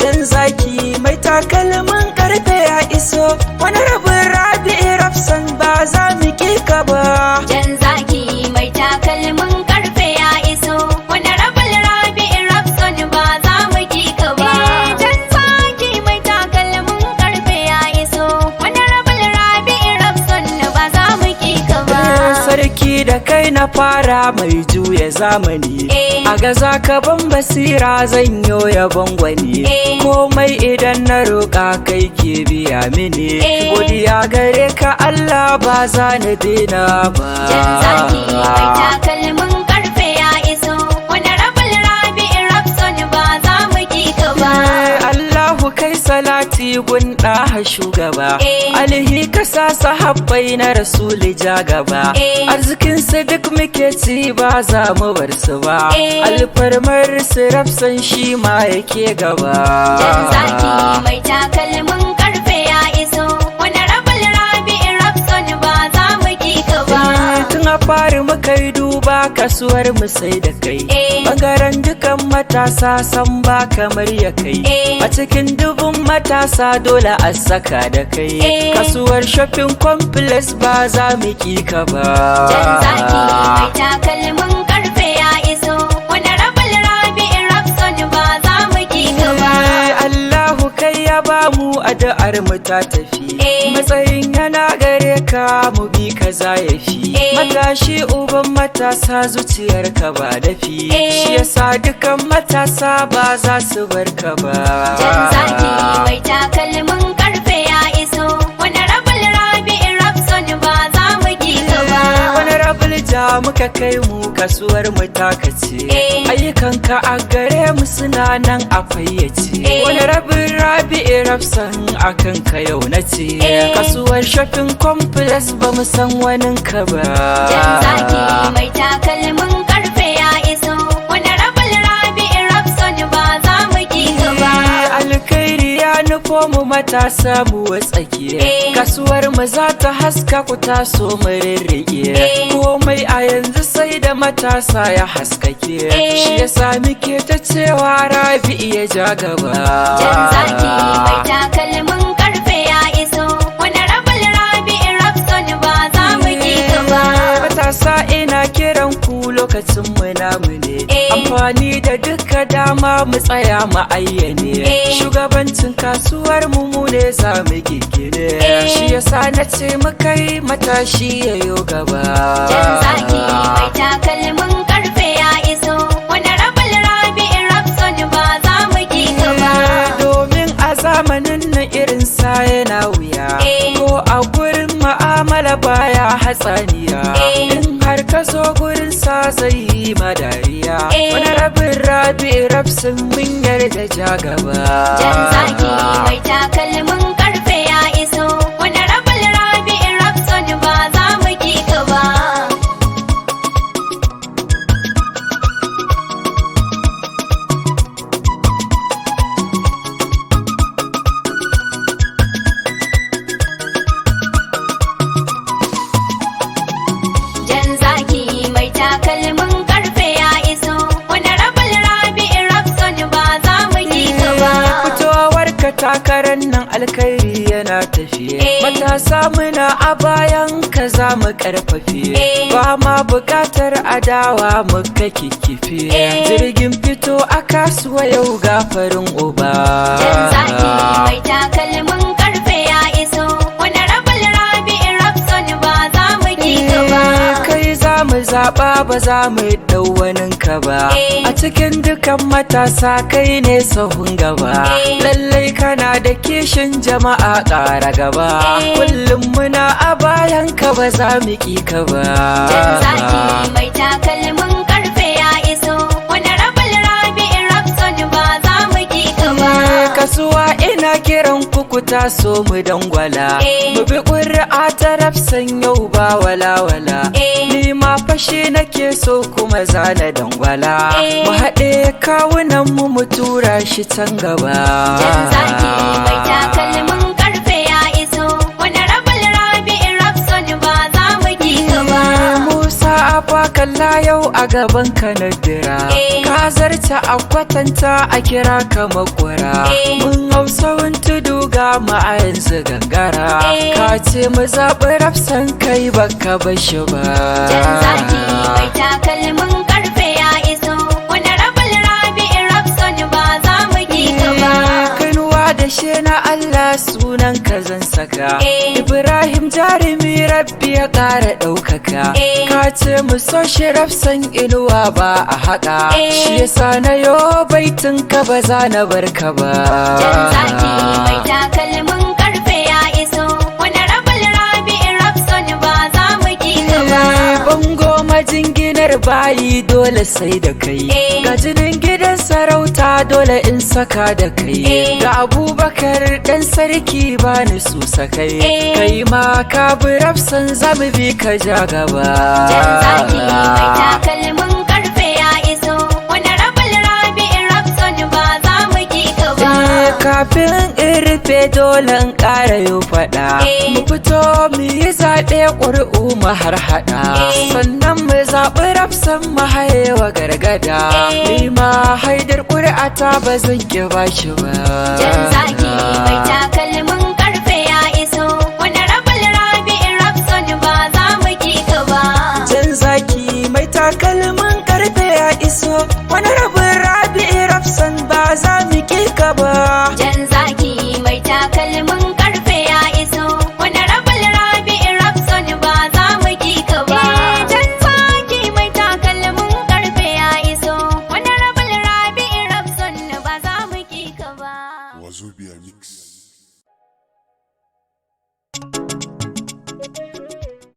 jan zaki mai takalmin karfe ya iso, wani rabin Rabi'u Rafsan ba za mu ki ka ba. Jan zaki mai takalmin karfe ya iso, wani rabin Rabi'u Rafsan ba za mu ki ka ba. Jan zaki mai takalmin karfe ya iso, wani rabin Rabi'u Rafsan ba za mu ki ka ba. Sarki da kai na fara mai juya zamani, a gaza ka ban basira zan yo yabon gwani. Komai idan na roƙa kai ke biya mini, godiya gare ka Allah ba za na daina ba. Jan zaki mai takalmin karfe ya iso, wani rabin Rabi'u Rafsan ba za mu ki ka ba. Allahu kai salati gun ɗaha shugaba, alhi ka sa sahabbai na rasuli ja gaba. Arzikinsu duk muke ci ba za mu bar su ba, alfarmar su Rafsan shi ma yake gaba. Jan zaki mai takalmin karfe ya iso, wani rabin Rabi'u Rafsan ba za mu ki ka ba. Tun a fari muka yi duba kasuwar mu sai da kai, bangaren dukan matasa san ba kamar ya kai. A cikin dubun matasa dole a saka da kai, kasuwar shopping complex ba za mu ki ka ba. Jan zaki mai takalmin karfe ya iso, wani rabin Rabi'u Rafsan ba za mu ki ka ba. Allahu kai ya ba mu addu'ar mu ta tafi, matsayin yana gare ka mu bi ka zayafi. Matashi uban matasa zuciyar ka ba dafi, shi yasa dukan matasa ba za su bar ka ba. Jan zaki mai takalmin karfe ya iso, wani rabin Rabi'u Rafsan ba za mu ki ka ba. Wani rabin ja muka kai mu kasuwar mu takace, ayyukan ka a gare mu suna nan a fayyace. Wani rabin Rabi'u Rafsan akan ka yau na ce, kasuwar shopping complex ba mu san wani ka ba. Jan zaki mai takalmin karfe ya iso, wani rabin Rabi'u Rafsan ba za mu ki ka ba. Alkhairi ya nufo mu matasa mu watsake, kasuwar mu za ta haska ku taso mu rirrike. Komai a yanzu sai da matasa ya haskake, shi yasa muke ta cewa Rabi'u ya ja gaba. Jan zaki mai takalmin karfe ya iso, wani rabin Rabi'u Rafsan ba za mu ki ka ba. Matasa ina kiran ku lokacin mu namu ne, amfani da duka dama mu tsaya mu ayyane. Shugabancin kasuwar mu ne za mu gigine, shi yasa na ce mu kai matashi yayo gaba. Jan zaki mai takalmin karfe ya iso, wani rabin Rabi'u Rafsan ba za mu ki ka ba. Domin a zamanin nan irin sa yana wuya, ko a gurin ma'amala baya hatsaniya. In har ka zo gurin sa zai yi madariya, wani rabin Rabi'u Rafsan mun yarda ja gaba. Jan zaki mai takalmin karfe ya iso, wani rabin Rabi'u Rafsan ba za mu ki ka ba. Jan zaki mai takalmin karfe ya iso, wani rabin Rabi'u Rafsan ba za mu ki ka ba. Fitowar ka takarar nan alkhairi yana tafiye, matasa muna a bayan ka za mu karfafe. Ba ma bukatar adawa muka kikkife, jirgin fito a kasuwa yau gafarin uba. Jan zaki mai takalmin karfe ya iso, wani rabin Rabi'u Rafsan ba za mu ki ka ba. Kai za mu zaɓa ba za mu dau wanin ka ba, a cikin dukan matasa kai ne sahun gaba. Lallai kana da kishin jama'a ƙara gaba, kullum muna a bayan ka ba za mu ki ka ba. Jan zaki mai takalmin karfe ya iso, wani rabin Rabi'u Rafsan ba za mu ki ka ba. Kasuwa ina kiran ku taso mu dangwala, mu bi ƙuri'a ta Rafsan yau ba walawala. Ni ma fashe nake so kuma zana dangwala, mu haɗe kawunan mu tura shi can gaba. Jan zaki mai takalmin karfe ya iso, wani rabin Rabi'u Rafsan ba za mu ki ka ba. Musa Abaka Allah yau a gaban ka na dira ka zarta a kwatanta a kira ka makwara mun hausawan tudu ga ma a yanzu gangara ka ce mu zaɓi rafsan kai baka bashi ba jan zaki mai takalmin karfe ya iso wani rabul rabi'in rafson ba za mu ki ka ba da she na Allah sunan ka zan saka Ibrahim jarumi rabbi ya ƙara ɗaukaka ka ce mu so shi rafsan inuwa ba a haƙa shi yasa na yo baitin ka ba za na bar ka ba jan zaki mai takalmin karfe ya iso wani rabul rabi'in rafson ba za mu ki ka ba bango majinginar bayi dole sai da kai ga jinin gidan sarauta dole in saka da kai ga Abubakar dan sarki bani su sakai kai ma ka bi rafsan zamu bi ka ja gaba jan zaki mai takalmin karfe ya iso wani rabul rabi'in rafson ba za mu ki ka ba kafin in rufe dole in ƙara yau faɗa mu fito mu yi zaɓe ƙuri'u mu har haɗa sannan mu zaɓi rafsan mu hayewa gargada ni ma haidar ƙuri'ata ba zan ki bashi ba jan zaki mai takalmin karfe ya iso wani rabul rabi'in rafson ba za mu ki ka ba jan zaki mai takalmin karfe ya iso wani rabin rabi'i rafsan ba za mu ki ka ba jan zaki mai takalmin karfe ya iso wani rabul rabi'in rafson ba za mu ki ka ba jan zaki mai takalmin karfe ya iso wani rabul rabi'in rafson ba za mu ki ka ba Wazobia Mix.